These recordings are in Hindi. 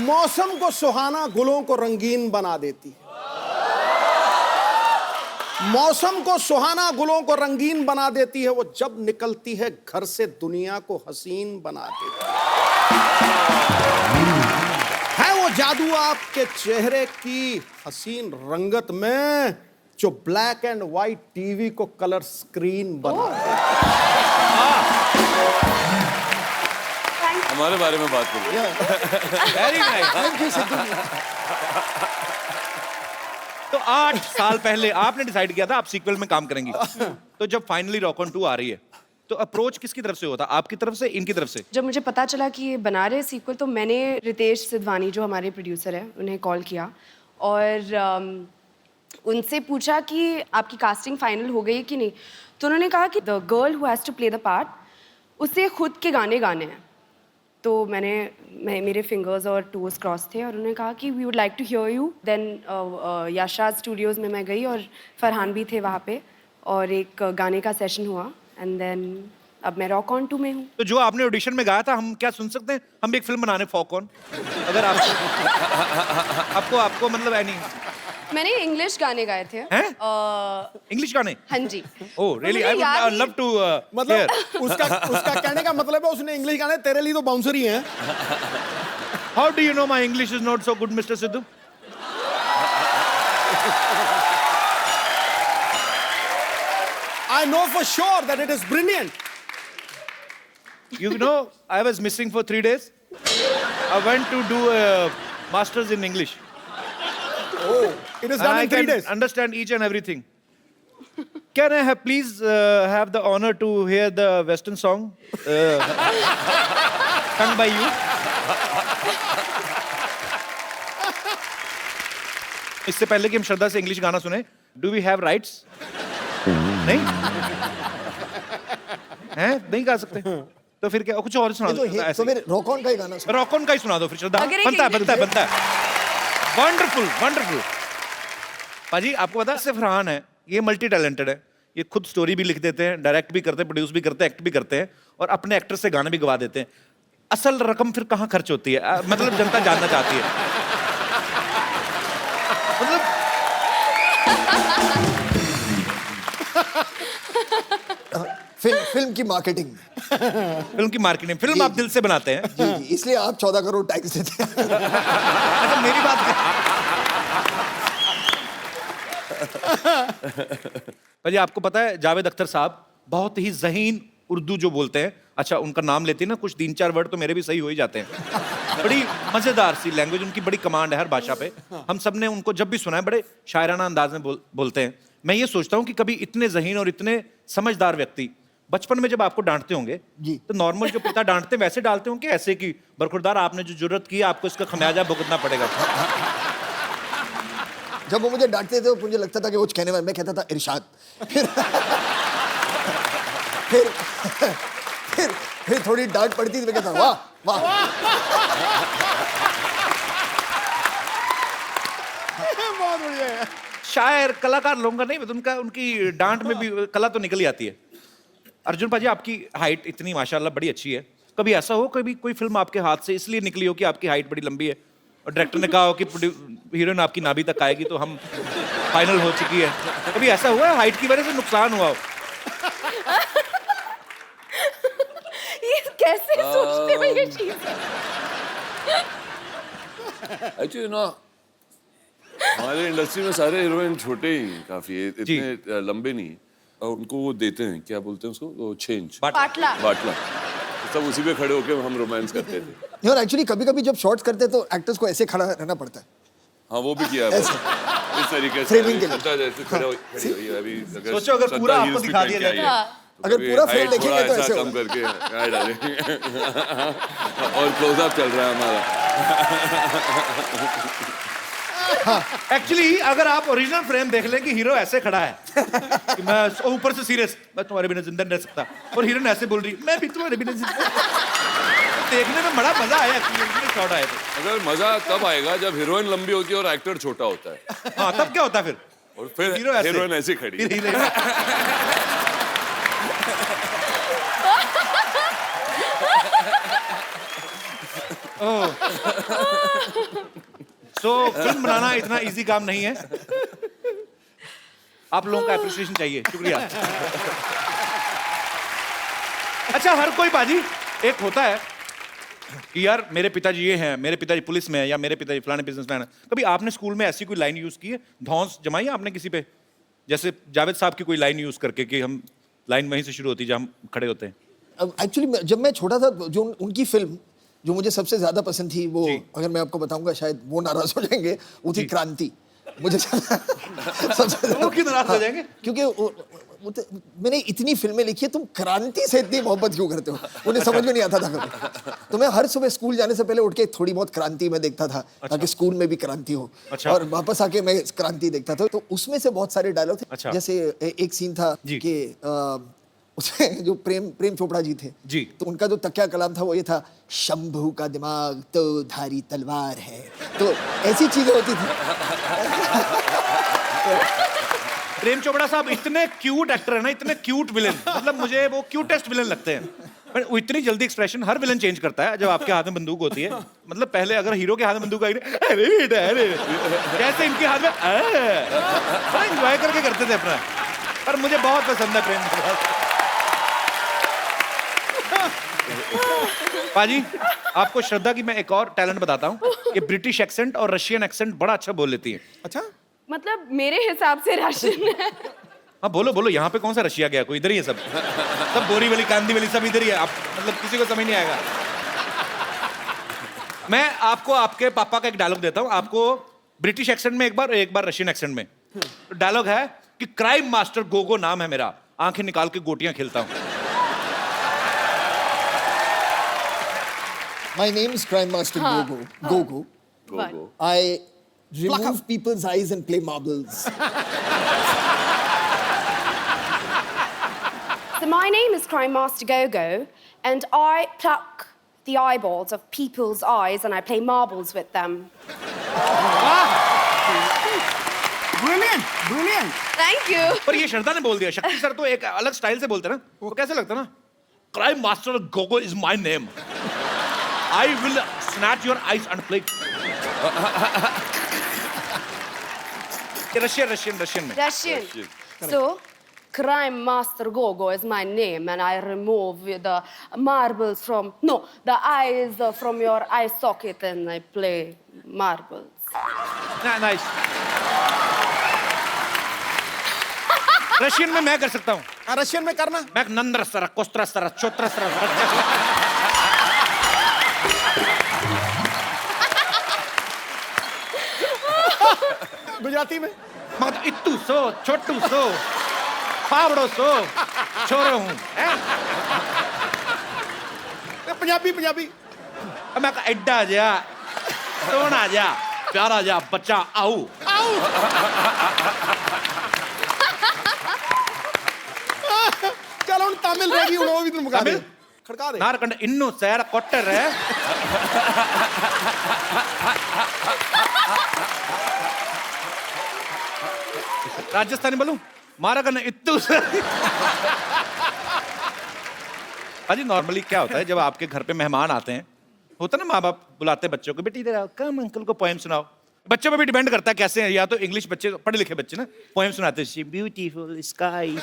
मौसम को सुहाना, गुलों को रंगीन बना देती है। मौसम को सुहाना, गुलों को रंगीन बना देती है। वो जब निकलती है घर से दुनिया को हसीन बना देती है वो जादू आपके चेहरे की हसीन रंगत में, जो ब्लैक एंड व्हाइट टीवी को कलर स्क्रीन बना देती है। हमारे बारे में बात करिए। Very nice. तो 8 साल पहले आपने डिसाइड किया था आप सीक्वल में काम करेंगी। तो जब फाइनली रॉक ऑन 2 आ रही है तो अप्रोच किसकी तरफ से होता, आपकी तरफ से, इनकी तरफ से? जब मुझे पता चला कि ये बना रहे सीक्वल तो मैंने रितेश सिद्धवानी जो हमारे प्रोड्यूसर हैं उन्हें कॉल किया और उनसे पूछा कि आपकी कास्टिंग फाइनल हो गई कि नहीं। तो उन्होंने कहा कि the girl who has to play the part उसे खुद के गाने गाने हैं। तो मेरे फिंगर्स और टोज क्रॉस थे और उन्होंने कहा कि we would like to hear you. Then Yasha studios में मैं गई और फरहान भी थे वहाँ पे और एक गाने का सेशन हुआ एंड देन अब मैं रॉक ऑन 2 में हूँ। तो जो आपने ऑडिशन में गाया था हम क्या सुन सकते हैं? हम भी एक फिल्म बनाने फॉक ऑन, अगर आपको मतलब एनी। मैंने इंग्लिश गाने गाए थे। इंग्लिश गाने? हाँ जी। Oh really, I would love to. मतलब उसका कहने का मतलब है उसने इंग्लिश गाने, तेरे लिए तो बाउंसर ही हैं। How do you know my English is not so good mister Sidhu? I know for sure that it is brilliant. You know, I was missing for 3 days. I went to do a master's in English. Oh, it is done I in 3 can days. understand each and everything. Can I have please have the honor to hear the Western song sung by you? इससे पहले कि हम श्रद्धा से इंग्लिश गाना सुने, do we have rights? नहीं हैं, नहीं गा सकते तो फिर क्या, कुछ और सुना दो। तो फिर रॉक ऑन का ही गाना सुनो। रॉक ऑन का ही सुना दो फिर श्रद्धा। बनता है। वंडरफुल। पाजी आपको पता है सिर्फ फरहान है, ये मल्टी टैलेंटेड है। ये खुद स्टोरी भी लिख देते हैं, डायरेक्ट भी करते हैं, प्रोड्यूस भी करते हैं, एक्ट भी करते हैं और अपने एक्टर से गाने भी गवा देते हैं। असल रकम फिर कहाँ खर्च होती है, मतलब जनता जानना चाहती है। मतलब फिल्म की मार्केटिंग में। फिल्म आप दिल से बनाते हैं। जी, इसलिए आप 14 करोड़ टैक्स देते हैं। अच्छा मेरी बात पर आपको पता है जावेद अख्तर साहब बहुत ही ज़हीन उर्दू जो बोलते हैं। अच्छा उनका नाम लेते हैं ना, कुछ 3-4 वर्ड तो मेरे भी सही हो ही जाते हैं। बड़ी मज़ेदार सी लैंग्वेज, उनकी बड़ी कमांड है हर भाषा पे। हम सब ने उनको जब भी सुना है बड़े शायराना अंदाज में बोलते हैं। मैं ये सोचता हूँ कि कभी इतने ज़हीन और इतने समझदार व्यक्ति बचपन में जब आपको डांटते होंगे तो नॉर्मल जो पिता डांटते हैं वैसे डालते होंगे ऐसे कि बरखुरदार आपने जो जुर्रत की आपको इसका खमियाजा भुगतना पड़ेगा? जब वो मुझे डांटते थे तो मुझे लगता था कि वो कहने वाला, मैं कहता था इरशाद। फिर थोड़ी डांट पड़ती थी, मैं कहता वाह वाह। बहुत बढ़िया है। शायर कलाकार लोगों का नहीं, उनका उनकी डांट में भी कला तो निकल ही आती है। अर्जुन पाजी आपकी हाइट इतनी माशाल्लाह बड़ी अच्छी है, कभी ऐसा हो कभी कोई फिल्म आपके हाथ से इसलिए निकली हो कि आपकी हाइट बड़ी लंबी है और डायरेक्टर ने कहा हो कि हीरोइन आपकी नाभि तक आएगी तो हम फाइनल हो चुकी है, कभी ऐसा हुआ है हाइट की वजह से नुकसान हुआ हो? ये कैसे सोचते हो ये चीज? एक्चुअली ना हमारे इंडस्ट्री में सारे हीरोइन छोटे ही काफी, इतने लंबे नहीं, और उनको वो देते हैं, क्या बोलते हैं उसको, वो छेंज, बाटला। सब उसी पे खड़े होके हम रोमांस करते थे। और एक्चुअली कभी-कभी जब शॉट्स करते हैं तो एक्टर्स को ऐसे खड़ा रहना पड़ता है। हाँ वो भी किया है इस तरीके से फ्रेमिंग के लिए। जैसे खड़े हो अभी सोचो अगर पूरा आपको दिखा दिया जाए, अगर पूरा फ्रेम देखेंगे तो ऐसे कम करके ऐड डालेंगे और क्लोजअप चल रहा है हमारा। एक्चुअली अगर आप ओरिजिनल फ्रेम देख लें कि हीरो ऐसे खड़ा है कि मैं ऊपर से सीरियस, मैं तुम्हारे बिना जिंदा नहीं रह सकता, और हीरोइन ऐसे बोल रही मैं भी तुम्हारे बिना जिंदा। देखने में बड़ा मजा आया, शॉट आया। अगर मजा तब आएगा जब हीरोइन लंबी होती है और एक्टर छोटा होता है। हाँ तब क्या होता है फिर? और फिर हीरोइन ऐसे खड़ी। सो फिल्म बनाना इतना इजी काम नहीं है। आप लोगों का एप्रिसिएशन चाहिए, शुक्रिया। अच्छा, हर कोई बाजी एक होता है कि यार मेरे पिताजी ये हैं, मेरे पिताजी पुलिस में है, या मेरे पिताजी फलाने बिजनेसमैन है। कभी आपने स्कूल में ऐसी कोई लाइन यूज की है, धौंस जमाई है आपने किसी पे, जैसे जावेद साहब की कोई लाइन यूज करके कि हम लाइन वहीं से शुरू होती है जहां हम खड़े होते हैं? अब एक्चुअली जब मैं छोटा था, जो उनकी फिल्म जो मुझे सबसे ज्यादा पसंद थी, वो जी। अगर मैं आपको बताऊंगा शायद वो नाराज हो जाएंगे, वो थी क्रांति। मुझे सबसे वो क्यों नाराज हो जाएंगे? क्योंकि मैंने इतनी फिल्में लिखी है, तुम क्रांति से इतनी मोहब्बत क्यों करते हो? उन्हें समझ में नहीं आता था कभी। तो मैं हर सुबह स्कूल जाने से पहले उठ के थोड़ी बहुत क्रांति में देखता था, ताकि स्कूल में भी क्रांति हो। अच्छा। और वापस आके मैं क्रांति देखता था। तो उसमें से बहुत सारे डायलॉग थे। अच्छा। जैसे एक सीन था जी। कि उसमें जो प्रेम चोपड़ा जी थे जी। तो उनका जो तकिया कलाम था वो ये था, शंभू का दिमाग तो धारी तलवार है। तो ऐसी चीजें होती थी। प्रेम चोपड़ा साहब इतने क्यूट एक्टर है ना, इतने क्यूट विलेन, मतलब मुझे वो क्यूटेस्ट विलेन लगते हैं। पर वो इतनी जल्दी एक्सप्रेशन हर विलेन चेंज करता है जब आपके हाथ में बंदूक होती है। मतलब पहले अगर हीरो के हाथ में बंदूक आई, अरे बेटा अरे, जैसे इनके हाथ में बड़ा एंजॉय करके करते थे अपना। पर मुझे बहुत पसंद है प्रेम चोपड़ा। पाजी, आपको श्रद्धा की मैं एक और टैलेंट बताता हूँ कि ब्रिटिश एक्सेंट और रशियन एक्सेंट बड़ा अच्छा बोल लेती है। अच्छा, मतलब मेरे हिसाब से राशन है। हाँ बोलो बोलो, यहाँ पे कौन सा रशिया गया, कोई इधर ही है, सब बोरीवली कांदीवली सब इधर ही है। आप मतलब किसी को समझ नहीं आएगा। मैं आपको आपके पापा का एक डायलॉग देता हूँ, आपको ब्रिटिश एक्सेंट में एक बार रशियन एक्सेंट में। डायलॉग है कि क्राइम मास्टर गोगो नाम है मेरा, आंखें निकाल के गोटियां खेलता हूँ। My name is Crime Master Gogo. Gogo. Gogo. I remove people's eyes and play marbles. So my name is Crime Master Gogo, and I pluck the eyeballs of people's eyes and I play marbles with them. Brilliant brilliant. Thank you. पर ये श्रद्धा ने बोल दिया, शक्ति सर तो एक अलग स्टाइल से बोलते हैं ना, वो कैसे लगता है ना, crime master Gogo is my name, I will snatch your eyes and play. Russian में। Russian. So, Crime Master Gogo is my name, and I remove the marbles from the eyes from your eye socket, and I play marbles. Nice. Russian में मैं कर सकता हूँ। रशियन में करना। मैं Nandra sir, कोस्त्र sir, चोत्र sir. Gujarati में मत इत्तू सो, छोटू सो, फावड़ो सो, छोरो हूँ। पंजाबी पंजाबी। मैं एड्डा जा, सोना जा, प्यारा जा, बच्चा आओ। चलो तमिल रहेगी, वो भी तुम मुका दे, खड़का दे। नारकंड इन्नू सैर कोटर है। राजस्थानी बोलूं, मारा करना इत्तू। अजी नॉर्मली क्या होता है जब आपके घर पे मेहमान आते हैं, होता है ना, माँ बाप बुलाते हैं बच्चों को, बेटी इधर आओ, कम अंकल को पोएम सुनाओ। बच्चों पे भी डिपेंड करता है कैसे हैं, या तो इंग्लिश बच्चे, पढ़े लिखे बच्चे ना पोएम सुनाते हैं, ब्यूटीफुल स्काई।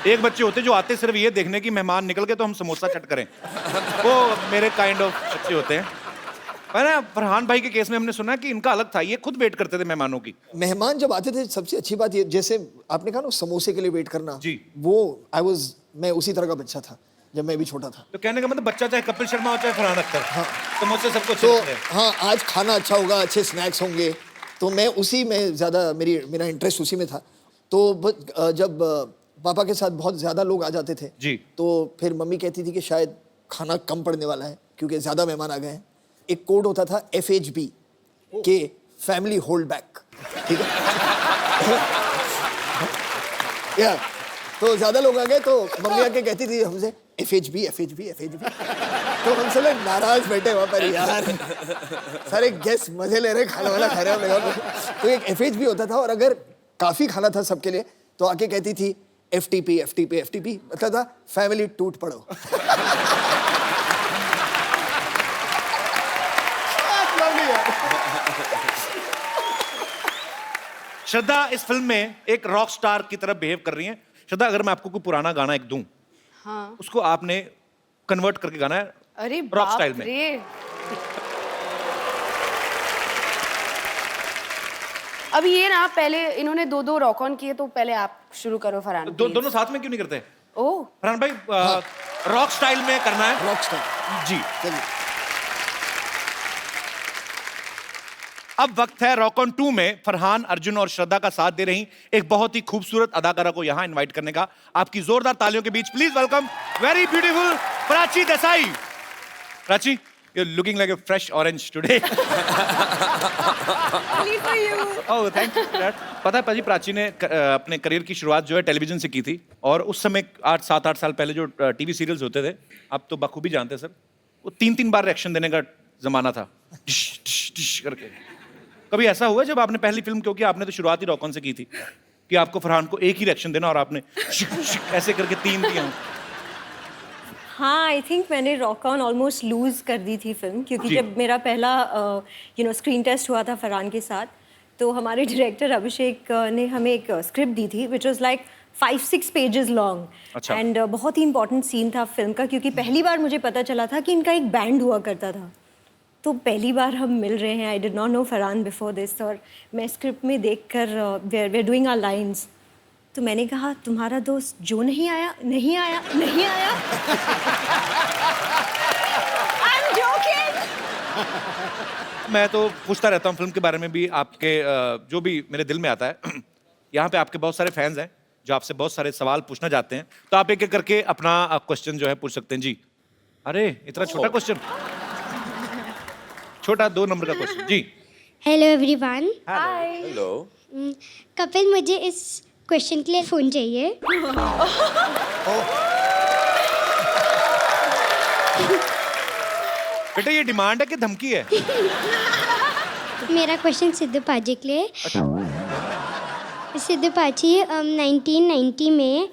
एक बच्चे होते जो आते सिर्फ ये देखने की मेहमान निकल के तो हम समोसा चट करें, वो मेरे काइंड ऑफ बच्चे होते हैं। पर फरहान भाई के केस में हमने सुना कि इनका अलग था, ये खुद वेट करते थे मेहमानों की। मेहमान जब आते थे, सबसे अच्छी बात ये, जैसे आपने कहा ना समोसे के लिए वेट करना, जी। वो मैं उसी तरह का बच्चा था जब मैं भी छोटा था। तो कहने का मतलब बच्चा चाहे कपिल शर्मा हो चाहे फरहान अख्तर, समोसे सबको तो अच्छे लगते हैं। हाँ, आज खाना अच्छा होगा, अच्छे स्नैक्स होंगे, तो मैं उसी में ज़्यादा, मेरा इंटरेस्ट उसी में था। तो जब पापा के साथ बहुत ज़्यादा लोग आ जाते थे जी, तो फिर मम्मी कहती थी कि शायद खाना कम पड़ने वाला है क्योंकि ज़्यादा मेहमान आ गए हैं। एक कोड होता था FHB के, फैमिली होल्ड बैक, ठीक है। या तो ज़्यादा लोग आ गए तो मम्मी आके कहती थी हमसे FHB। तो हम सब नाराज बैठे वहाँ पर, यार सारे गेस्ट मजे ले रहे, खाना वाला खा रहे हैं। तो एक FHB होता था, और अगर काफ़ी खाना था सबके लिए तो आके कहती थी FTP मतलब था फैमिली टूट पड़ो। श्रद्धा इस फिल्म में एक रॉक स्टार की तरह बिहेव कर रही हैं। श्रद्धा, अगर मैं आपको कोई पुराना गाना एक दूं, हाँ। उसको आपने कन्वर्ट करके गाना है अरे रॉक बाप स्टाइल में। रे। अब ये ना, पहले इन्होंने 2-2 रॉक ऑन किए, तो पहले आप शुरू करो फरहान। दोनों साथ में क्यों नहीं करते? ओह, फरहान भाई, रॉक स्टाइल में करना है। Rock star. जी। चलिए। अब वक्त है रॉक ऑन 2 में फरहान, अर्जुन और श्रद्धा का साथ दे रही एक बहुत ही खूबसूरत अदाकारा को यहाँ इनवाइट करने का। आपकी जोरदार तालियों के बीच please welcome very beautiful Prachi Desai. Prachi, you're looking like a fresh orange today. only for you. Oh, thank you for that. पता है पाजी, प्राची ने अपने करियर की शुरुआत जो है टेलीविजन से की थी, और उस समय 7-8 साल पहले जो टीवी सीरियल्स होते थे, आप तो बखूबी जानते हैं सर, वो 3-3 बार रिएक्शन देने का जमाना था, डिश डिश डिश करके। कभी ऐसा हुआ जब आपने पहली फिल्म, क्योंकि आपने तो शुरुआत ही रॉक ऑन से की थी, कि आपको फरहान को एक ही रिएक्शन देना और आपने ऐसे करके 3 दिया? हाँ, आई थिंक मैंने रॉक ऑन ऑलमोस्ट लूज कर दी थी फिल्म, क्योंकि जी। जब मेरा पहला स्क्रीन टेस्ट हुआ था फरहान के साथ, तो हमारे डायरेक्टर अभिषेक ने हमें एक स्क्रिप्ट दी थी which was like 5-6 pages long. अच्छा। एंड बहुत ही इंपॉर्टेंट सीन था फिल्म का, क्योंकि पहली बार मुझे पता चला था कि इनका एक बैंड हुआ करता था। तो पहली बार हम मिल रहे हैं, I did not know Farhan before this, और मैं स्क्रिप्ट में देख कर we are doing our lines, तो मैंने कहा तुम्हारा दोस्त जो नहीं आया नहीं आया नहीं आया। I'm joking. मैं तो पूछता रहता हूँ फिल्म के बारे में भी, आपके जो भी मेरे दिल में आता है। यहाँ पे आपके बहुत सारे फैंस हैं जो आपसे बहुत सारे सवाल पूछना चाहते हैं, तो आप एक एक करके अपना क्वेश्चन जो है पूछ सकते हैं। जी। अरे इतना छोटा क्वेश्चन, छोटा 2 नंबर का क्वेश्चन। जी। Hello everyone. Hi. Hello. Kapil, मुझे इस क्वेश्चन के लिए फोन चाहिए। बेटा, ये डिमांड है कि धमकी है? मेरा क्वेश्चन सिद्धू पाजी के लिए। सिद्धू पाजी, 1990 में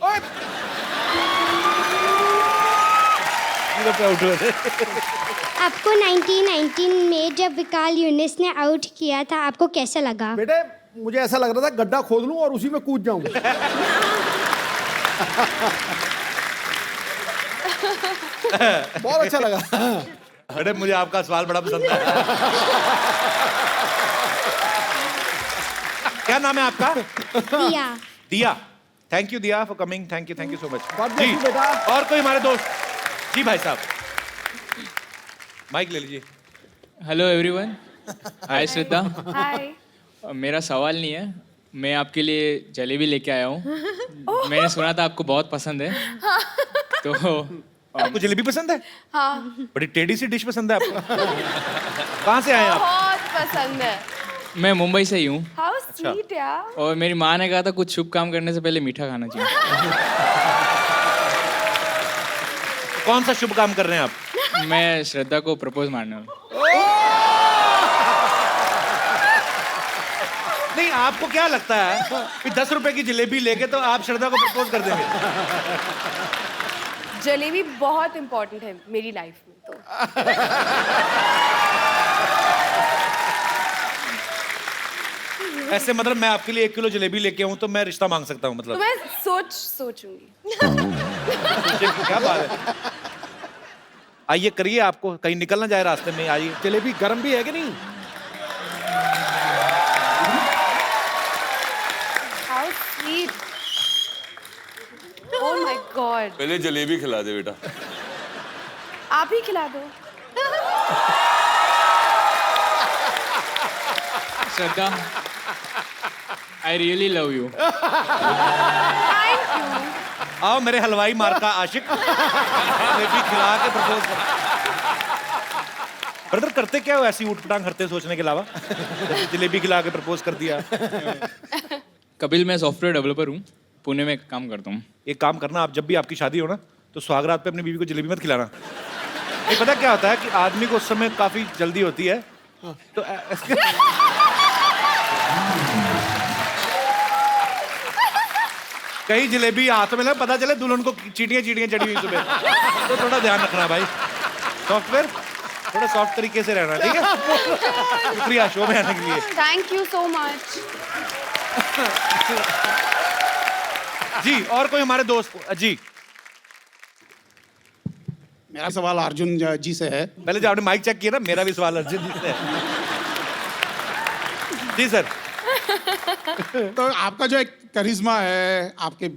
आपको 1919 में जब विकाल यूनिस ने आउट किया था, आपको कैसा लगा? बेटे, मुझे ऐसा लग रहा था गड्ढा खोद लूं और उसी में कूद जाऊं। बहुत अच्छा लगा। बेटे, मुझे आपका सवाल बड़ा पसंद है। क्या नाम है आपका? दिया। दिया। थैंक यू दिया for coming, thank you so much. God bless you, बेटा। और कोई हमारे दोस्त? जी भाई साहब, माइक ले लीजिए। Hello everyone. Hi Shraddha. Hi. मेरा सवाल नहीं है, मैं आपके लिए जलेबी लेके आया हूँ। मैंने सुना था आपको बहुत पसंद है, तो आपको जलेबी पसंद है? हाँ, बड़ी टेढ़ी सी डिश पसंद है आपको। कहाँ से आए हैं आप? बहुत पसंद है। मैं मुंबई से ही हूँ, हाउ स्वीट यार। और मेरी माँ ने कहा था कुछ शुभ काम करने से पहले मीठा खाना चाहिए। कौन सा शुभ काम कर रहे हैं आप? मैं श्रद्धा को प्रपोज मारने वाला हूँ। नहीं, आपको क्या लगता है कि 10 रुपए की जलेबी लेके तो आप श्रद्धा को प्रपोज कर देंगे? जलेबी बहुत इंपॉर्टेंट है मेरी लाइफ में, तो ऐसे मतलब मैं आपके लिए 1 किलो जलेबी लेके आऊं तो मैं रिश्ता मांग सकता हूं, मतलब? मैं सोचूंगी। क्या बात है। आइए करिए, आपको कहीं निकल ना जाए रास्ते में। आइए। जलेबी गर्म भी है कि नहीं? How sweet. Oh my God. पहले जलेबी खिला दे बेटा। आप ही खिला दो। Shraddha, I really love you. Thank you. आओ मेरे हलवाई मार का आशिक, जलेबी खिला के प्रपोज कर। ब्रदर, करते क्या हो ऐसी ऊटपटांग हरते सोचने के अलावा? जलेबी खिला के प्रपोज कर दिया। कपिल, मैं सॉफ्टवेयर डेवलपर हूँ, पुणे में काम करता हूँ। एक काम करना, आप जब भी आपकी शादी हो ना, तो सुहागरात पे अपनी बीवी को जलेबी मत खिलाना। ये पता क्या होता है कि आदमी को उस समय काफी जल्दी होती है, तो कहीं जलेबी हाथ में लगे, पता चले दुल्हन को चीटियां चढ़ी हुई सुबह, तो थोड़ा ध्यान रखना भाई। सॉफ्टवेयर थोड़ा सॉफ्ट तरीके से रहना, ठीक है? शुक्रिया शो में आने के लिए। Thank you so much. जी और कोई हमारे दोस्त जी मेरा सवाल अर्जुन जी से है। पहले जो आपने माइक चेक किया ना, मेरा भी सवाल अर्जुन जी से है। जी सर। तो आपका जो एक करिश्मा है, आपके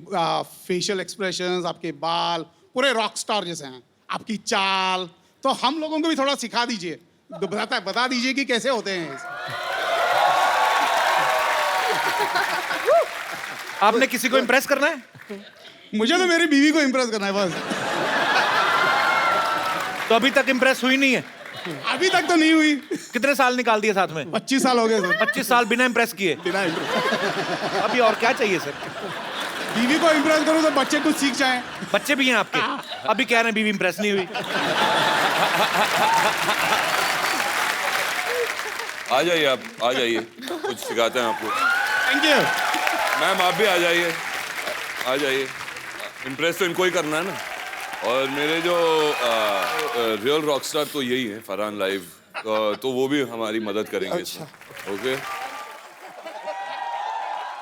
फेशियल एक्सप्रेशंस, आपके बाल पूरे रॉक स्टार जैसे हैं, आपकी चाल, तो हम लोगों को भी थोड़ा सिखा दीजिए, बता दीजिए कि कैसे होते हैं। आपने किसी को इम्प्रेस करना है? मुझे तो मेरी बीवी को इम्प्रेस करना है बस। तो अभी तक इम्प्रेस हुई नहीं है? अभी तक तो नहीं हुई। कितने साल निकाल दिए साथ में? 25 साल हो गए सर। 25 साल बिना इम्प्रेस किए? बिना इम्प्रेस। अभी और क्या चाहिए सर? बीवी को इम्प्रेस करूं तो बच्चे कुछ सीख जाएं। बच्चे भी हैं आपके? अभी कह रहे हैं बीवी इम्प्रेस नहीं हुई। आ जाइए आप, आ जाइए, कुछ सिखाते हैं आपको। थैंक यू मैम, आप भी आ जाइए, आ जाइए। इम्प्रेस तो इनको ही करना है ना। और मेरे जो रियल रॉकस्टार तो यही है, फरहान लाइव, तो वो भी हमारी मदद करेंगे इसमें। Okay,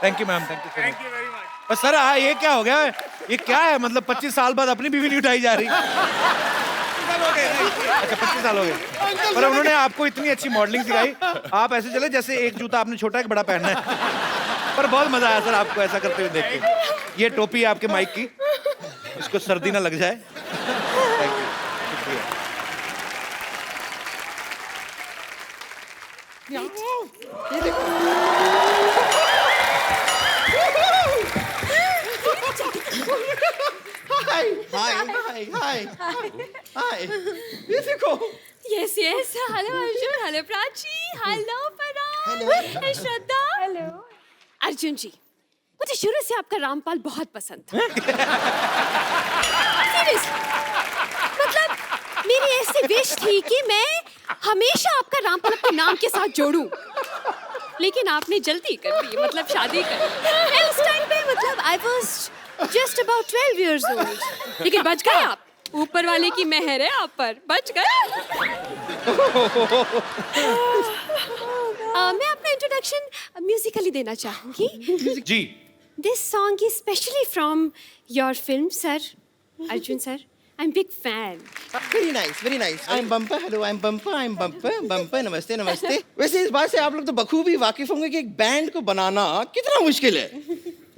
thank you ma'am, thank you very much. Sir ये क्या हो गया? ये क्या है? मतलब 25 साल बाद अपनी बीवी नहीं उठाई जा रही? अच्छा 25 साल हो गए, पर उन्होंने आपको इतनी अच्छी मॉडलिंग सिखाई, आप ऐसे चले जैसे एक जूता आपने छोटा एक बड़ा पहनना है। पर बहुत मजा आया सर आपको ऐसा करते हुए देख के। ये टोपी है आपके माइक की, इसको सर्दी ना लग जाए। थैंक यू, शुक्रिया। हाय ये देखो। Yes, yes. Hello, Arjun. Hello, Prachi. Hello, Farhan. Hey, Shraddha. Hello. Arjun जी, मुझे शुरू से आपका रामपाल बहुत पसंद था। Seriously. मतलब मेरी ऐसी विश थी कि मैं हमेशा आपका रामपाल अपने नाम के साथ जोड़ूं। लेकिन आपने जल्दी कर दी, मतलब शादी कर दी। उस टाइम पे मतलब I was just about 12 years old. लेकिन बच गए आप। ऊपर वाले की मेहर है आप पर, बच गए। मैं अपना इंट्रोडक्शन म्यूजिकली देना चाहूंगी। जी। This song is specially from your film sir, Arjun sir. I am big fan. Very nice, very nice. I am bumper, hello I am bumper, I am bumper, bumper, नमस्ते नमस्ते। वैसे इस बात से आप लोग तो बखूबी वाकिफ होंगे कि एक बैंड को बनाना कितना मुश्किल है,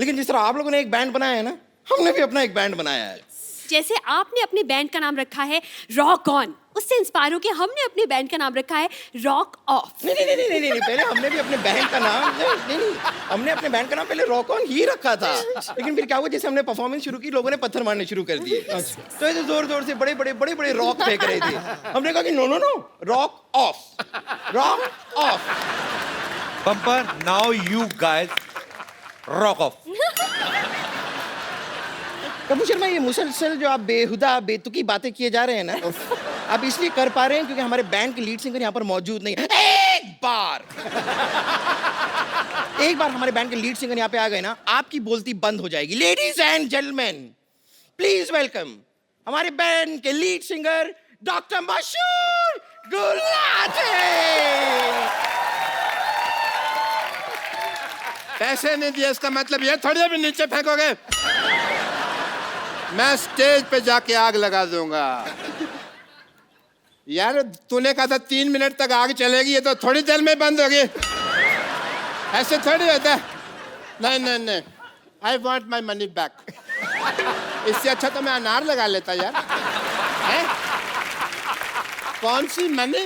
लेकिन जिस तरह आप लोगों ने एक बैंड बनाया है ना, हमने भी अपना एक बैंड बनाया है। जैसे आपने अपने बैंड का नाम रखा है रॉक ऑन, उससे इंस्पायर होकर हमने अपने बैंड का नाम रखा है रॉक ऑफ। नहीं नहीं नहीं नहीं नहीं, पहले हमने भी अपने बैंड का नाम नहीं, हमने अपने बैंड का नाम पहले रॉक ऑन ही रखा था, लेकिन फिर क्या हुआ, जैसे हमने परफॉर्मेंस शुरू की, लोगों ने पत्थर मारने शुरू कर दिए। तो ऐसे जोर जोर से बड़े बड़े रॉक फेंक रहे थे। हमने कहा कि no no no, rock off, rock off. Bumper, now you guys rock off. Kapoor Sharma, ये मुसलसल जो आप बेहुदा बेतुकी बातें किए जा रहे हैं ना, आप इसलिए कर पा रहे हैं क्योंकि हमारे बैंड के लीड सिंगर यहाँ पर मौजूद नहीं है। एक बार हमारे बैंड के लीड सिंगर यहाँ पे आ गए ना, आपकी बोलती बंद हो जाएगी। Ladies and gentleman, please welcome हमारे बैंड के लीड सिंगर डॉक्टर मशहूर गुलाटी। पैसे नहीं दिए इसका मतलब ये थोड़ी भी नीचे फेंकोगे। मैं स्टेज पे जाके आग लगा दूंगा। यार तूने कहा था 3 मिनट तक आग चलेगी, ये तो थोड़ी देर में बंद होगी। ऐसे थोड़ी होता है। नहीं नहीं नहीं, I want my money back. इससे अच्छा तो मैं अनार लगा लेता यार। है? कौन सी मनी?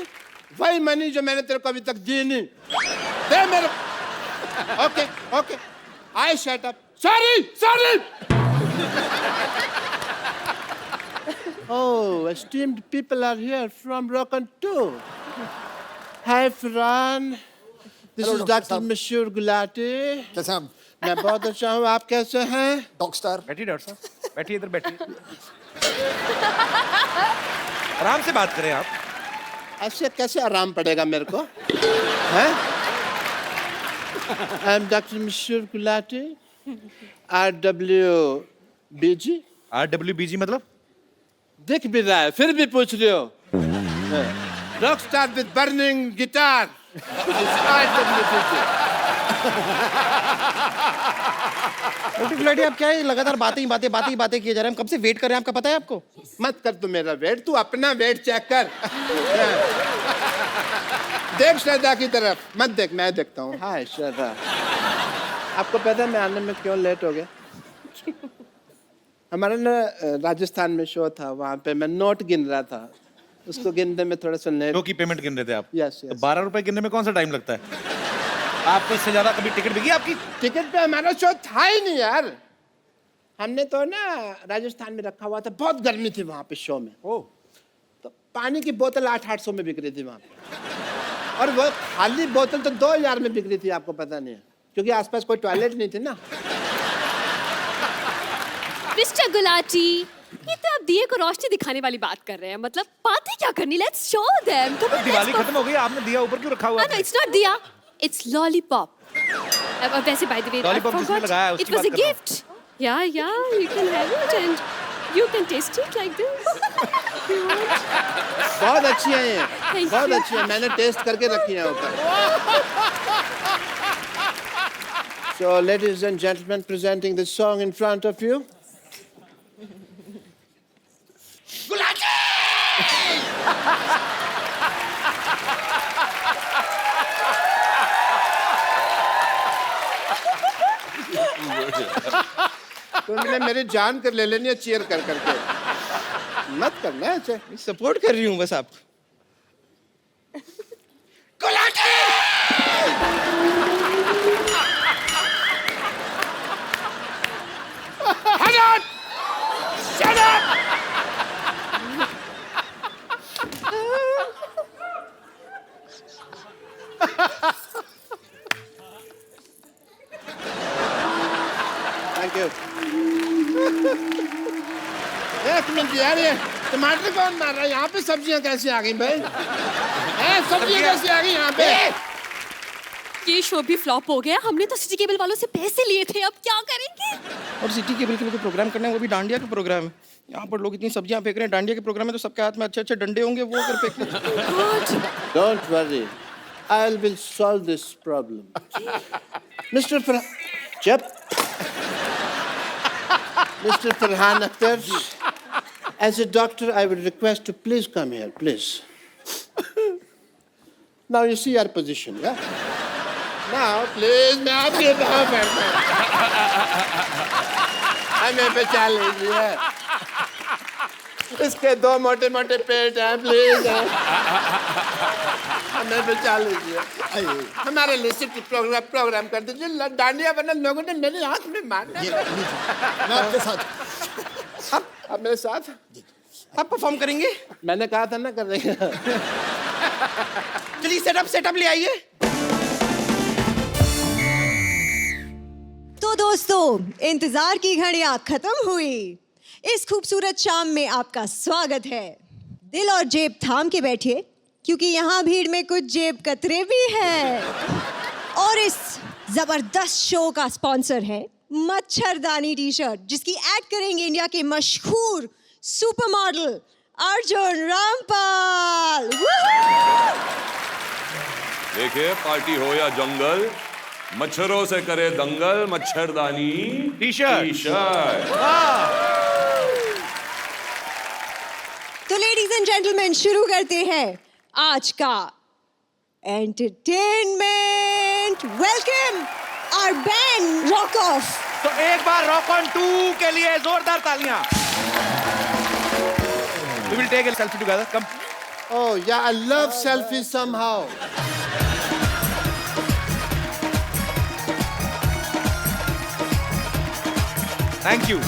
वही मनी जो मैंने तेरे को अभी तक दी नहीं। दे मेरे। Okay okay, I shut up. Sorry. Oh, esteemed people are here from Rock on Tour. Hi, Farhan. This is Dr. Mashur Gulati. कैसे हम? मैं बहुत अच्छा हूँ, आप कैसे हैं? Dog star. बैठिए डॉक्टर साहब, बैठिए इधर बैठिए। आराम से बात करें आप। ऐसे कैसे आराम पड़ेगा मेरे को? हैं? I'm Dr. Mashur Gulati. RWBG. RWBG मतलब? दिख भी रहा है, फिर भी पूछ रहे हो। Rock star with burning guitar. RWBG. मोटी गुलाटी आप क्या है लगातार बातें ही बातें किए जा रहे हैं, हम कब से वेट कर रहे हैं, आपका पता है आपको? मत कर तू मेरा वेट, तू अपना वेट चेक कर। देख श्रद्धा की तरफ मत देख, मैं देखता हूँ। हाय श्रद्धा, आपको पता है मैं आने में क्यों लेट हो गया? हमारा ना राजस्थान में शो था, वहाँ पे मैं नोट गिन रहा था, उसको गिनने में थोड़ा सा लेट। शो की पेमेंट गिन रहे थे आप? यस तो 12 रुपए गिनने में कौन सा टाइम लगता है? आपको इससे ज्यादा कभी टिकट बिकी आपकी? टिकट पे हमारा शो था ही नहीं यार। हमने तो ना राजस्थान में रखा हुआ था, बहुत गर्मी थी वहाँ पे शो में। ओ तो पानी की बोतल 800 में बिक रही थी वहाँ पे, और वो खाली बोतल तो 2000 में बिक रही थी, आपको पता नहीं है, क्योंकि आसपास कोई टॉयलेट नहीं थी ना। मिस्टर गुलाटी, ये तो आप दिए को रोशनी दिखाने वाली बात कर रहे हैं, मतलब बातें क्या करनी, लेट्स शो देम। दिवाली खत्म हो गई, आपने दिया ऊपर क्यों रखा हुआ है? नो, इट्स नॉट दिया, इट्स लॉलीपॉप। वैसे बाय द वे, Lollipop जिसने लगाया, उसकी इट वाज अ बात कर रहा हूँ। गिफ्ट। या you can have it and you can taste it like this. बहुत अच्छी है ये, Thank बहुत you. अच्छी है, मैंने टेस्ट करके रखी है ऊपर। So, ladies and gentlemen, presenting the song in front of you. तुमने मेरी जान कर ले लेनी है चीयर कर करके, मत करना ऐसे। सपोर्ट कर रही हूँ बस आप। Shut up! Thank you. एक मिनट यार, ये टमाटर कौन मार रहा है? यहाँ पे सब्जियाँ कैसे आ गई भाई? सब्जियाँ कैसे आ गई यहाँ पे? ये शो भी फ्लॉप हो गया, हमने तो सिटी केबल वालों से पैसे लिए थे, अब क्या करेंगे? और सिटी केबल के लिए प्रोग्राम करना है, वो भी डांडिया का प्रोग्राम है। यहाँ पर लोग इतनी सब्जियां फेंक रहे हैं, डांडिया के प्रोग्राम में तो सबके हाथ में अच्छे अच्छे डंडे होंगे, वो अगर फेंक लें। Don't worry, I will solve this problem. Mr. Mr. Farhan Akhtar, as a doctor, I would request to please come here, please. Now you see our position, yeah? Now, please, मैं आपके कहाँ बैठता हूँ? हमें बचा लीजिए। इसके 2 मोटे मोटे पेट हैं, प्लीज। हमें बचा लीजिए, हमारे लिए सिटी प्रोग्राम कर दीजिए। डांडिया वरना लोगों ने मेरी आंख में मारना। मैं आपके साथ। आप मेरे साथ आप परफॉर्म करेंगे? मैंने कहा था ना कर देंगे। चलिए सेटअप ले आइए। तो दोस्तों, इंतजार की घड़ियां खत्म हुई। इस खूबसूरत शाम में आपका स्वागत है। दिल और जेब थाम के बैठिए, क्योंकि यहाँ भीड़ में कुछ जेब कतरे भी हैं। और इस जबरदस्त शो का स्पॉन्सर है मच्छरदानी टी शर्ट, जिसकी ऐड करेंगे इंडिया के मशहूर सुपर मॉडल अर्जुन रामपाल। देखिए, पार्टी हो या जंगल, मच्छरों से करे दंगल, मच्छरदानी टी शर्ट। तो लेडीज एंड जेंटलमैन, शुरू करते हैं आज का entertainment. Welcome our band rock off. तो एक बार रॉक ऑन 2 के लिए जोरदार तालियां। We will take a selfie together. Come. Oh yeah, I love selfies somehow. Thank you.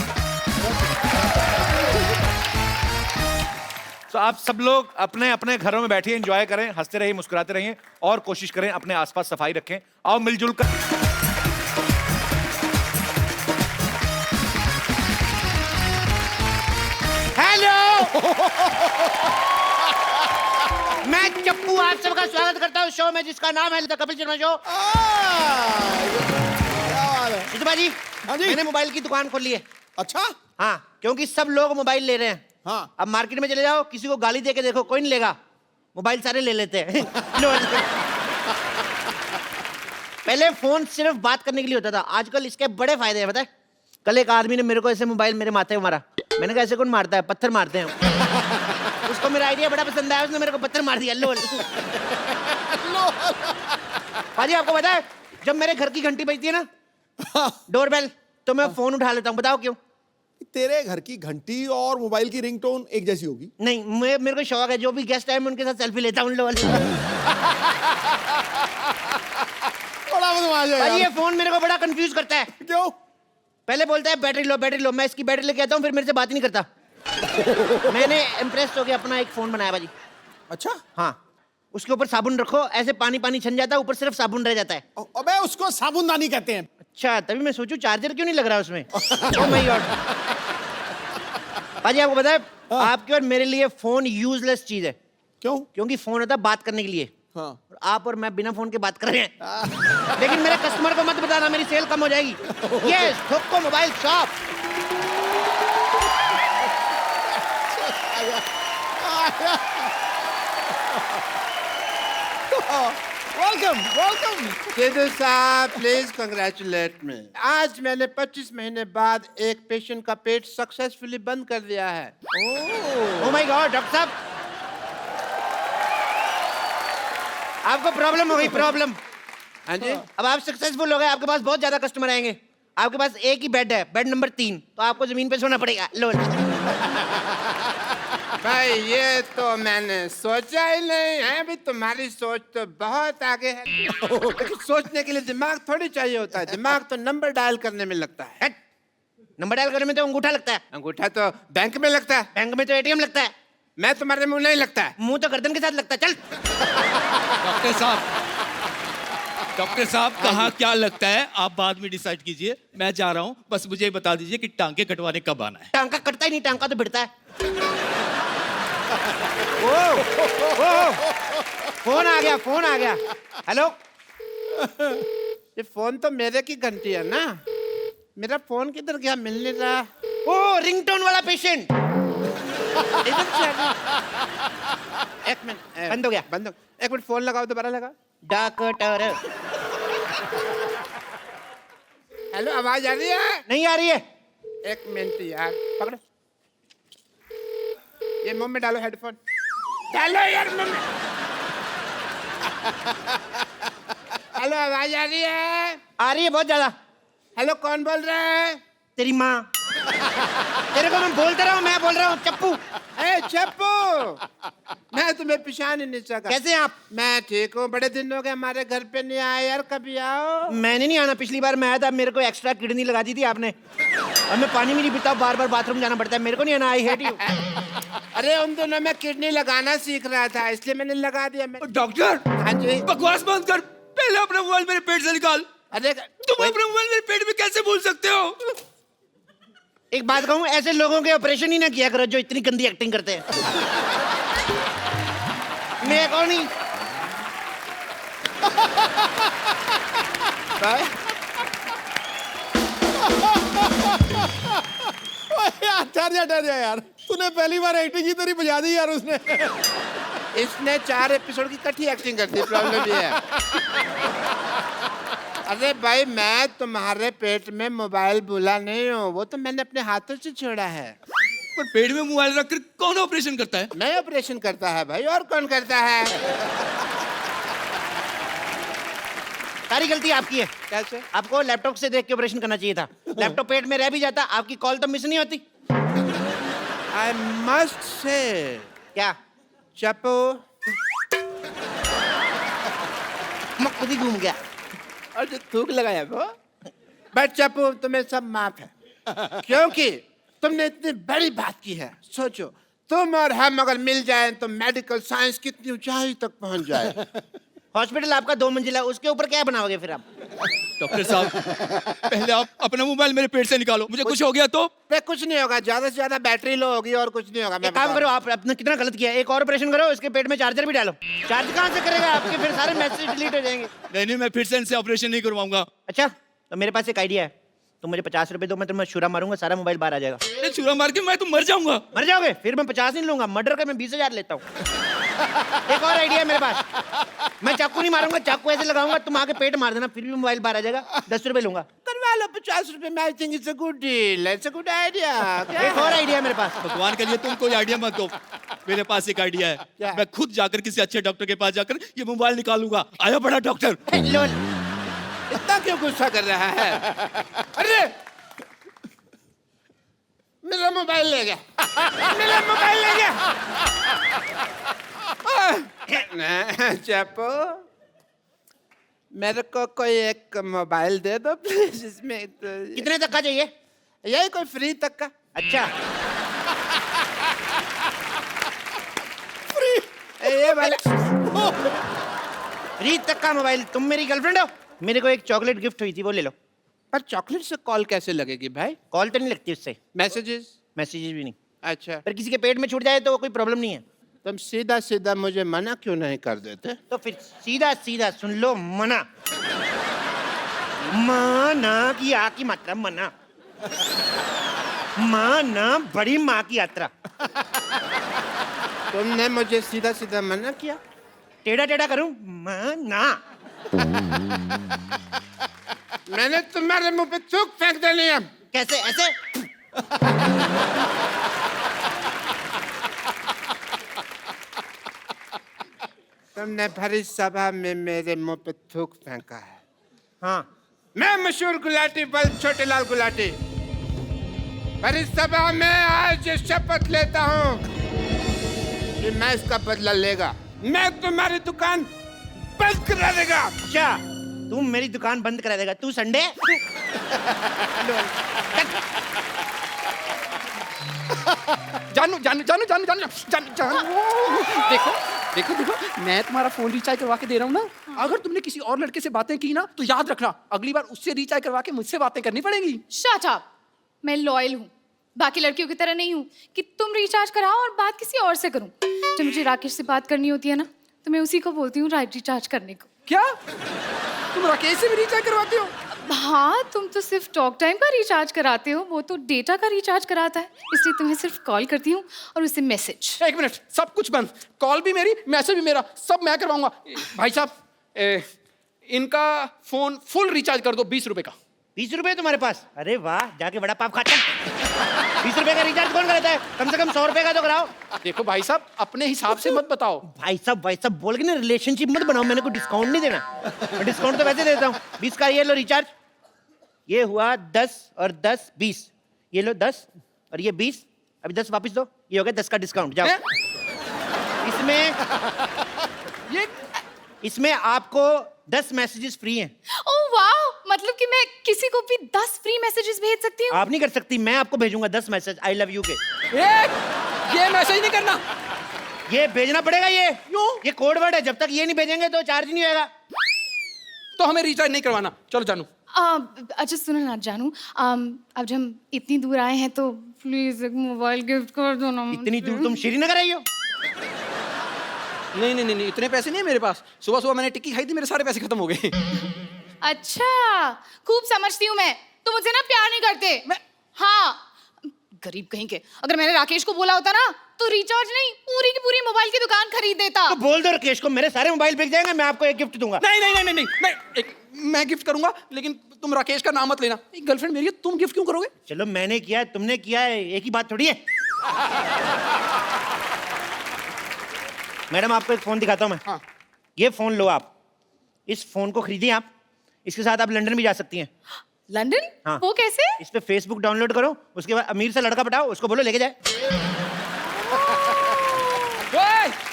तो आप सब लोग अपने अपने घरों में बैठिए, एंजॉय करें, हंसते रहिए, मुस्कुराते रहिए और कोशिश करें अपने आसपास सफाई रखें। आओ मिलजुल कर। हेलो, मैं चप्पू आप सबका स्वागत करता हूँ शो में जिसका नाम है द कपिल शर्मा शो। सुषमा जी, मैंने मोबाइल की दुकान खोली है। अच्छा, हाँ, क्योंकि सब लोग मोबाइल ले रहे हैं। हाँ। अब मार्केट में चले जाओ, किसी को गाली दे के देखो, कोई नहीं लेगा, मोबाइल सारे ले लेते हैं। पहले फोन सिर्फ बात करने के लिए होता था, आजकल इसके बड़े फायदे हैं, पता है? कल एक आदमी ने मेरे को ऐसे मोबाइल मेरे माथे पे मारा, मैंने कहा ऐसे कौन मारता है, पत्थर मारते हैं। उसको मेरा आइडिया बड़ा पसंद आया, उसने मेरे को पत्थर मार दिया। लो भाजी आपको पता है जब मेरे घर की घंटी बजती है ना, डोरबेल, तो मैं फोन उठा लेता हूँ, बताओ क्यों? तेरे घर की घंटी और मोबाइल की रिंगटोन एक जैसी होगी? नहीं, मेरे को शौक है, जो भी गेस्ट आए मैं उनके साथ सेल्फी लेता हूँ। बड़ा बदमाश है भाई यार। ये फोन मेरे को बड़ा कंफ्यूज करता है। क्यों? पहले बोलता है बैटरी लो बैटरी लो, मैं इसकी बैटरी लेके आता हूँ, फिर मेरे से बात ही नहीं करता। मैंने इम्प्रेस होकर अपना एक फोन बनाया भाजी। अच्छा? हाँ, उसके ऊपर साबुन रखो, ऐसे पानी पानी छन जाता है, ऊपर सिर्फ साबुन रह जाता है। अबे उसको साबुनदानी कहते हैं। अच्छा, तभी मैं सोचूं चार्जर क्यों नहीं लग रहा उसमें। ओह माय गॉड। भाजी आपको पता है आपके और मेरे लिए फोन यूजलेस चीज है। क्यों? क्योंकि फोन होता है बात करने के लिए। हाँ। और आप और मैं बिना फोन के बात कर रहे हैं। लेकिन मेरे कस्टमर को मत बताना, मेरी सेल कम हो जाएगी। यस, ठोको mobile shop. Welcome welcome. Sidhu साहब प्लीज कंग्रेचुलेट मी। आज मैंने 25 महीने बाद एक पेशेंट का पेट सक्सेसफुली बंद कर दिया है। ओह माय गॉड डॉक्टर साहब, आपको प्रॉब्लम हो गई, प्रॉब्लम। हाँ जी। अब आप सक्सेसफुल हो गए, आपके पास बहुत ज्यादा कस्टमर आएंगे। आपके पास एक ही बेड है, बेड नंबर 3, तो आपको जमीन पे सोना पड़ेगा। लो भाई ये तो मैंने सोचा ही नहीं है। भी तुम्हारी सोच तो बहुत आगे है। लेकिन सोचने के लिए दिमाग थोड़ी चाहिए होता है। दिमाग तो नंबर डायल करने में लगता है। नंबर डायल करने में तो अंगूठा लगता है। अंगूठा तो बैंक में लगता है। बैंक में तो एटीएम लगता है। मैं तुम्हारे मुंह नहीं लगता है। मुंह तो गर्दन के साथ लगता है। चल डॉक्टर साहब कहाँ क्या लगता है आप बाद में डिसाइड कीजिए, मैं जा रहा हूँ। बस मुझे ये बता दीजिए कि टांके कटवाने कब आना है। टांका कटता ही नहीं, टांका तो भिड़ता है। ओ, फोन आ गया, फोन आ गया। हेलो, ये फोन तो मेरे की घंटी है ना। मेरा फोन किधर गया, मिल नहीं रहा। ओ रिंगटोन वाला पेशेंट। इधर से आ गया। एक मिनट, बंद हो गया, बंद हो। एक मिनट, फोन लगाओ, दोबारा लगाओ। डॉक्टर हेलो, आवाज आ रही है? नहीं आ रही है। एक मिनट यार, पकड़ो। ये मुंह में डालो, हेडफोन डालो यार मुंह में। हेलो, आवाज आ रही है? आ रही है बहुत ज्यादा। हेलो, कौन बोल रहा है? तेरी माँ। तेरे को मैं बोलते रहा हूँ, मैं बोल रहा हूँ चप्पू। ए चप्पू, मैं तुम्हें पहचान ही नहीं सका। कैसे हैं आप? मैं ठीक हूँ। बड़े दिन हो गए हमारे घर पे नहीं आए यार, कभी आओ। मैंने नहीं आना, पिछली बार मैं आया था, मेरे को एक्स्ट्रा किडनी लगा दी थी आपने। और मैं पानी भी नहीं पीता, बार बार बाथरूम जाना पड़ता है, मेरे को नहीं आना। I hate you. अरे उन दोनों में किडनी लगाना सीख रहा था, इसलिए मैंने लगा दिया। डॉक्टर, हाँ जी। बकवास बंद कर, पहले अपना मोबाइल मेरे पेट से निकाल। अरे तुम अपना मोबाइल मेरे पेट में कैसे भूल सकते हो? एक बात कहूँ, ऐसे लोगों के ऑपरेशन ही ना किया करो जो इतनी गंदी एक्टिंग करते हैं। मैं कौन नहीं। यार ठहर जा यार, तूने पहली बार एक्टिंग की तेरी बजा दी यार उसने। इसने 4 एपिसोड की इकट्ठी एक्टिंग कर दी। प्रॉब्लम ये है। अरे भाई, मैं तुम्हारे पेट में मोबाइल भूला नहीं हूँ, वो तो मैंने अपने हाथों से छोड़ा है। पर पेट में मोबाइल रखकर कौन ऑपरेशन करता है? मैं ऑपरेशन करता है भाई, और कौन करता है? सारी गलती आपकी है। कैसे? आपको लैपटॉप से देख के ऑपरेशन करना चाहिए था। लैपटॉप पेट में रह भी जाता, आपकी कॉल तो मिस नहीं होती। I must say. क्या? चप्पू, मैं खुद ही घूम गया। और जो थूक लगाया वो। बट चप्पू, तुम्हें सब माफ है, क्योंकि तुमने इतनी बड़ी बात की है। सोचो, तुम और हम अगर मिल जाएं तो मेडिकल साइंस कितनी ऊंचाई तक पहुंच जाए। हॉस्पिटल आपका 2 मंजिला, उसके ऊपर क्या बनाओगे फिर आप? डॉक्टर साहब, पहले आप अपना मोबाइल मेरे पेट से निकालो, मुझे कुछ हो गया तो? कुछ नहीं होगा, ज्यादा से ज्यादा बैटरी लो होगी और कुछ नहीं होगा। एक काम करो, आप अपना कितना गलत किया, एक और ऑपरेशन करो, इसके पेट में चार्जर भी डालो। चार्ज कहाँ से करेगा? आपके फिर सारे मैसेज डिलीट हो जाएंगे। नहीं, मैं फिर से इनसे ऑपरेशन नहीं करवाऊंगा। अच्छा, तो मेरे पास एक आइडिया है, तुम मुझे 50 रुपए दो, मैं तुम्हें छुरा मारूंगा, सारा मोबाइल बाहर आ जाएगा। छुरा मार के मैं तो मर जाऊंगा। मर जाओगे? फिर मैं 50 नहीं लूंगा, मर्डर का मैं 20,000 लेता हूँ। एक और आइडिया है मेरे पास। मैं चाकू नहीं मारूंगा, चाकू ऐसे लगाऊंगा, तुम आके पेट मार देना, फिर भी मोबाइल बाहर आ जाएगा। 10 रुपए लूंगा। करवा लो 50 रुपए में। I think it's a good deal, it's a good idea. एक और आइडिया मेरे पास। भगवान के लिए तुम कोई आइडिया मत दो, मेरे पास एक आइडिया है। मैं खुद जाकर किसी अच्छे डॉक्टर के पास जाकर ये मोबाइल निकालूंगा। आया बड़ा डॉक्टर। इतना क्यों गुस्सा कर रहा है? अरे मेरा मोबाइल ले गया, मेरा मोबाइल ले गया। चैपो, मेरे को कोई एक मोबाइल दे दो प्लीज। इसमें कितने तक का चाहिए? यही कोई फ्री तक का। अच्छा, ये वाला फ्री तक का मोबाइल। तुम मेरी गर्लफ्रेंड हो? मेरे को एक चॉकलेट गिफ्ट हुई थी, वो ले लो। पर चॉकलेट से कॉल कैसे लगेगी भाई? कॉल तो नहीं लगती उससे, मैसेजेस? मैसेजेस भी नहीं। अच्छा, पर किसी के पेट में छूट जाए तो कोई प्रॉब्लम नहीं है। तुम सीधा सीधा मुझे मना क्यों नहीं कर देते? तो फिर सीधा सीधा सुन लो, मना। माना की आ की मात्रा मना, माना बड़ी माँ की यात्रा। तुमने मुझे सीधा सीधा मना किया? टेढ़ा टेढ़ा करूं? मना। मैंने तुम्हारे मुंह पे थूक फेंक देनी है। कैसे? ऐसे? तुमने भरी सभा में मेरे मुंह पे थूक फेंका है। हाँ, मैं मशहूर गुलाटी बल्ब छोटे लाल गुलाटी भरी सभा में आज शपथ लेता हूँ कि मैं इसका बदला लेगा। मैं तुम्हारी दुकान बंद करा देगा। क्या तू मेरी दुकान बंद करा देगा? तू संडे? जानू जानू जानू जानू जानू जानू जानू देखो देखो देखो, मैं तुम्हारा फोन रिचार्ज करवा के दे रहा हूँ ना। अगर तुमने किसी और लड़के से बातें की ना तो याद रखना, अगली बार उससे रिचार्ज करवा के मुझसे बातें करनी पड़ेगी। Shut up. मैं लॉयल हूँ, बाकी लड़कियों की तरह नहीं हूँ कि तुम रिचार्ज कराओ और बात किसी और से करूँ। जब मुझे राकेश से बात करनी होती है ना तो मैं उसी को बोलती हूँ रिचार्ज करने को। क्या तुम राकेश से भी रिचार्ज करवाते हो? हाँ, तुम तो सिर्फ टॉक टाइम का रिचार्ज कराते हो, वो तो डेटा का रिचार्ज कराता है, इसलिए तुम्हें सिर्फ कॉल करती हूँ और उससे मैसेज। एक मिनट, सब कुछ बंद। कॉल भी मेरी, मैसेज भी मेरा, सब मैं करवाऊंगा। भाई साहब, इनका फोन फुल रिचार्ज कर दो 20 रुपए का। 20 रुपए तुम्हारे पास? अरे वाह, जाके बड़ा पाप खाता। 20 रुपए का रिचार्ज कौन कराता है? कम से कम 100 रुपए का तो कराओ। देखो भाई साहब, अपने हिसाब से मत बताओ। भाई साहब बोल के ना रिलेशनशिप मत बनाओ। मैंने कोई डिस्काउंट नहीं देना, मैं डिस्काउंट तो वैसे देता हूँ। 20 का ये लो रिचार्ज। ये हुआ 10 और 10 20। ये लो 10 और ये 20। अभी 10 वापस दो, ये हो गया 10 का डिस्काउंट। जाओ। इसमें आपको 10 मैसेजेस फ्री हैं। ओह वाह, मतलब कि मैं किसी को भी 10 फ्री मैसेजेस भेज सकती हूँ? आप नहीं कर सकती, मैं आपको भेजूंगा 10 मैसेज आई लव यू के। ये मैसेज नहीं करना, ये भेजना पड़ेगा। ये कोड वर्ड है, जब तक ये नहीं भेजेंगे तो चार्ज नहीं होगा। तो हमें रिचार्ज नहीं करवाना। चलो जानू। अच्छा सुनो ना जानू, अब जब हम इतनी दूर आए हैं तो प्लीज एक मोबाइल गिफ्ट कर दो ना। इतनी दूर तुम श्रीनगर आई हो? नहीं नहीं नहीं, इतने पैसे नहीं है मेरे पास। सुबह सुबह मैंने टिक्की खाई थी, मेरे सारे पैसे खत्म हो गए। अच्छा, खूब समझती हूँ मैं, तुम मुझसे ना प्यार नहीं करते। हाँ, गरीब कहीं के। अगर मैंने राकेश को बोला होता ना तो रिचार्ज नहीं, पूरी की पूरी मोबाइल की दुकान खरीद देता। तो बोल दो राकेश को, मेरे सारे मोबाइल बिक जाएंगे, मैं आपको एक गिफ्ट दूंगा। नहीं नहीं नहीं नहीं नहीं, मैं गिफ्ट करूंगा, लेकिन तुम राकेश का नाम मत लेना। गर्लफ्रेंड मेरी है, तुम गिफ्ट क्यों करोगे? चलो मैंने किया है, तुमने किया है, एक ही बात थोड़ी है। मैडम आपको एक फोन दिखाता हूँ मैं। हाँ। ये फोन लो आप, इस फोन को खरीदिए आप, इसके साथ आप लंदन भी जा सकती हैं। लंदन? हाँ। वो कैसे? इस पे फेसबुक डाउनलोड करो, उसके बाद अमीर से लड़का पटाओ, उसको बोलो लेके जाए।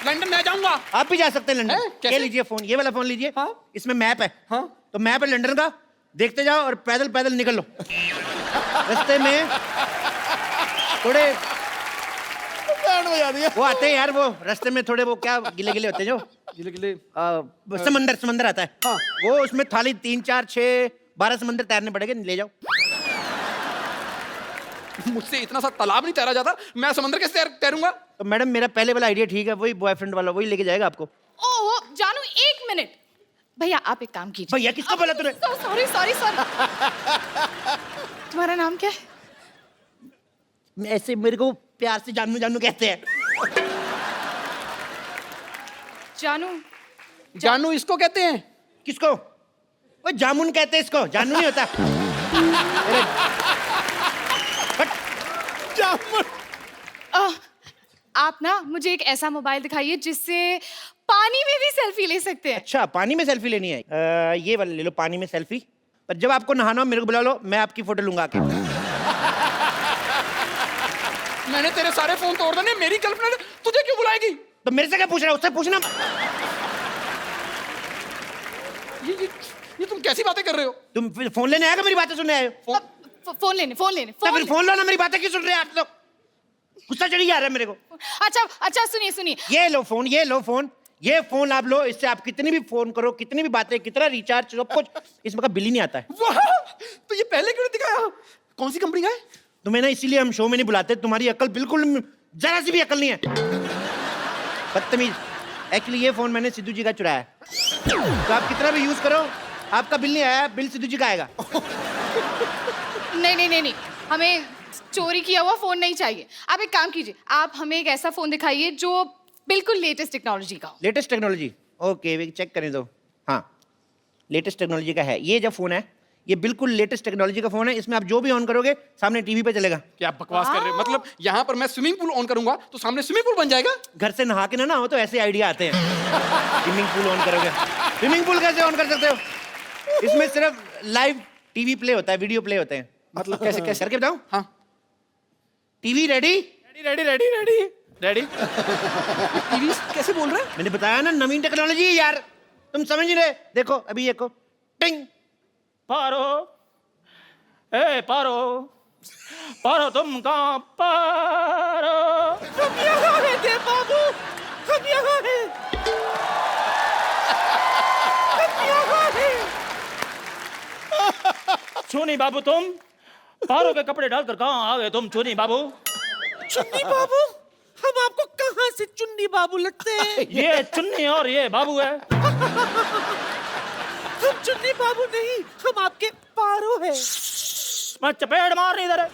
लंदन मैं जाऊंगा। आप भी जा सकते हैं लंदन। कैसे? ये लीजिए फोन, ये वाला फोन लीजिए। हाँ? इसमें मैप है। हाँ? तो मैप है लंदन का, देखते जाओ और पैदल पैदल निकल लो। रास्ते में थोड़े वो आते हैं यार, वो रास्ते में थोड़े वो क्या गिले गिले होते हैं, जो गिले गिले समंदर आता है। हाँ। वो उसमें थाली 3 4 6 12 समंदर तैरने पड़ेंगे, ले जाओ। मुझसे इतना सा तालाब नहीं तैरा जाता, मैं समंदर कैसे तैरूंगा? तो मैडम मेरा पहले वाला आइडिया ठीक है, वही बॉयफ्रेंड वाला, वही लेके जाएगा आपको। ओह जानू, एक मिनट भैया, आप एक काम कीजिए। भैया किसको बोला तूने? Sorry sorry sorry. तुम्हारा नाम क्या है? ऐसे मेरे को प्यार से जानू जानू कहते हैं। जानू, जानू इसको कहते हैं। किसको? वो जामुन कहते हैं इसको, जानू नहीं होता। आप ना मुझे एक ऐसा मोबाइल दिखाइए जिससे पानी में भी सेल्फी ले सकते हैं। अच्छा, पानी में सेल्फी लेनी है? ये वाला ले लो, पानी में सेल्फी। पर जब आपको नहाना हो मेरे को बुला लो, मैं आपकी फोटो लूंगा आके। मैंने तेरे सारे फोन तोड़ देने, मेरी गर्लफ्रेंड तुझे क्यों बुलाएगी? तो मेरे से क्या पूछ रहा है? उससे पूछना। ये तुम कैसी बातें कर रहे हो? तुम फिर फोन लेने आएगा, मेरी बातें सुनने आए हो? फोन लेने तो फिर फोन लो ना, मेरी बातें क्यों सुन रहे हैं आप लोग? गुस्सा चढ़ी जा रहा है मेरे को। अच्छा सुनिए। ये लो फोन, ये फोन आप लो, इससे आप कितनी भी फोन करो, कितनी भी बातें, कितना रिचार्ज, सब कुछ, इसमें का बिल ही नहीं आता है। वाह! तो ये पहले क्यों नहीं दिखाया? कौन सी कंपनी का है? तुम्हें ना इसीलिए हम शो में नहीं बुलाते, तुम्हारी अकल बिल्कुल जरा सी भी अकल नहीं है। बदतमीज। एक्चुअली ये फोन मैंने सिद्धू जी का चुराया है, तो आप कितना भी यूज करो, आपका बिल नहीं आया, बिल सिद्धू जी का आएगा। नहीं, हमें चोरी किया हुआ फोन नहीं चाहिए। आप एक काम कीजिए, आप हमें एक ऐसा फोन दिखाइए जो बिल्कुल लेटेस्ट टेक्नोलॉजी का हो। Latest technology? ओके, चेक करने दो। हाँ, लेटेस्ट टेक्नोलॉजी का है ये। जो फोन है ये बिल्कुल लेटेस्ट टेक्नोलॉजी का फोन है। इसमें आप जो भी ऑन करोगे सामने टीवी पे चलेगा। क्या बकवास कर रहे हो? मतलब यहाँ पर मैं स्विमिंग पूल ऑन करूंगा तो सामने स्विमिंग पूल बन जाएगा? घर से नहा के ना हो तो ऐसे आइडिया आते हैं। स्विमिंग पूल ऑन करोगे, स्विमिंग पूल कैसे ऑन कर सकते हो? इसमें सिर्फ लाइव टीवी प्ले होता है, वीडियो प्ले होते हैं। मतलब कैसे करके बताऊं? हाँ। TV ready? रेडी। टीवी कैसे बोल रहे हैं? मैंने बताया ना, नवीन टेक्नोलॉजी यार, तुम समझ नहीं रहे। देखो अभी, देखो, टिंग। पारो, ए पारो तुम कहाँ? पारो, हम यहाँ हैं देव बाबू, हम यहाँ हैं। चुन्नी बाबू तुम पारो के कपड़े डालकर कहाँ आ गए तुम? चुन्नी बाबू, हम आपको कहाँ से चुन्नी बाबू लगते हैं? ये चुन्नी और ये बाबू है। हम चुन्नी बाबू नहीं, हम आपके पारो हैं। मैं चपेट मार नहीं दे रहे।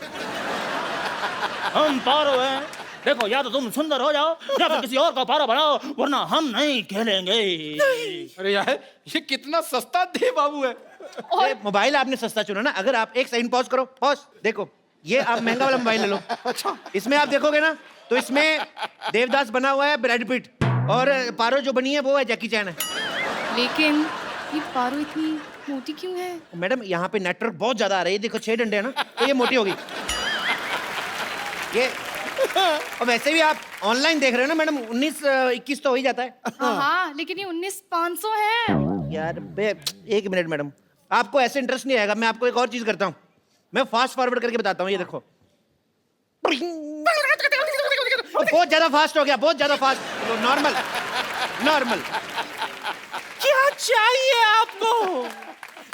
हम पारो हैं। देखो, या तो तुम सुंदर हो जाओ या फिर किसी और का पारो बनाओ, वरना हम नहीं खेलेंगे। अरे यार, ये कितना सस्ता देव बाबू है। ये मोबाइल आपने सस्ता चुना ना। अगर आप एक सेकंड पॉज करो, पॉज। देखो, ये आप महंगा वाला मोबाइल ले लो। अच्छा, इसमें आप देखोगे ना तो इसमें देवदास बना हुआ है ब्रैड पिट, और पारो जो बनी है वो है जैकी चैन है। लेकिन ये पारो इतनी मोटी क्यों है? मैडम, यहाँ पे नेटवर्क बहुत ज्यादा आ रहा है। ये देखो 6 डंडे है ना, तो ये मोटी होगी ये। और वैसे भी आप ऑनलाइन देख रहे हो ना मैडम, 19-21 तो हो ही जाता है। हाँ, लेकिन ये 19,500 है यार एक मिनट मैडम, आपको ऐसे इंटरेस्ट नहीं आएगा। मैं आपको एक और चीज करता हूँ, मैं फास्ट फॉरवर्ड करके बताता हूँ। ये देखो, बहुत ज्यादा फास्ट हो गया, बहुत ज्यादा फास्ट। नॉर्मल। क्या चाहिए आपको?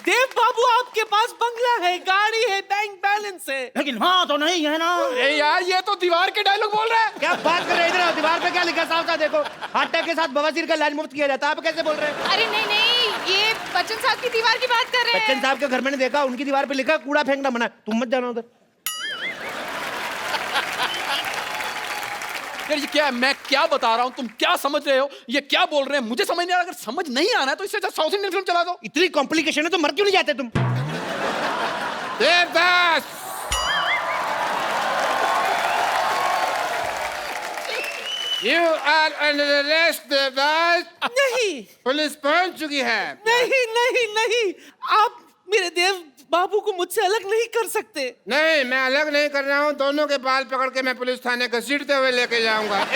देव बाबू, आपके पास बंगला है, गाड़ी है, बैंक बैलेंस है, लेकिन हाँ तो नहीं है ना। अरे यार, ये तो दीवार के डायलॉग बोल रहे हैं। क्या बात कर रहे हैं? इधर दीवार पे क्या लिखा साफ था, देखो। हार्ट अटैक के साथ बवासीर का इलाज मुफ्त किया जाता है। आप कैसे बोल रहे हैं? अरे नहीं, ये बच्चन साहब की दीवार की बात कर रहे हैं। बच्चन साहब के घर मैंने देखा, उनकी दीवार पे लिखा कूड़ा फेंकना मना। तुम मत जाना उधर। यार, ये क्या है? मैं क्या बता रहा हूँ, तुम क्या समझ रहे हो? ये क्या बोल रहे हैं मुझे समझ नहीं आ रहा। अगर समझ नहीं आना है तो इससे साउथ इंडियन फिल्म चला दो। इतनी कॉम्प्लिकेशन है तो मर क्यों नहीं जाते तुम? Devdas, You are under arrest, Devdas. नहीं, पुलिस पहुंच चुकी है। नहीं, आप मेरे देव बाबू को मुझसे अलग नहीं कर सकते। नहीं, मैं अलग नहीं कर रहा हूँ। दोनों के बाल पकड़ के मैं पुलिस थाने घसीटते हुए लेके जाऊंगा।